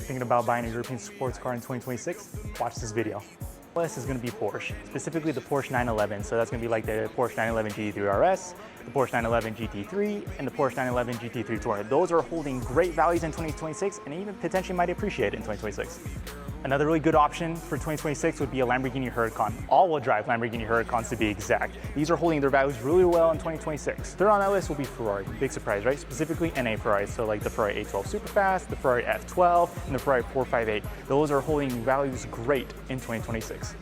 thinking about buying a European sports car in 2026, watch this video. This is going to be Porsche, specifically the Porsche 911. So that's going to be like the Porsche 911 GT3 RS, the Porsche 911 GT3, and the Porsche 911 GT3 Touring. Those are holding great values in 2026 and even potentially might appreciate in 2026. Another really good option for 2026 would be a Lamborghini Huracan, all-wheel drive Lamborghini Huracans to be exact. These are holding their values really well in 2026. Third on that list will be Ferrari, big surprise, right? Specifically NA Ferraris, so like the Ferrari 812 Superfast, the Ferrari F12, and the Ferrari 458. Those are holding values great in 2026.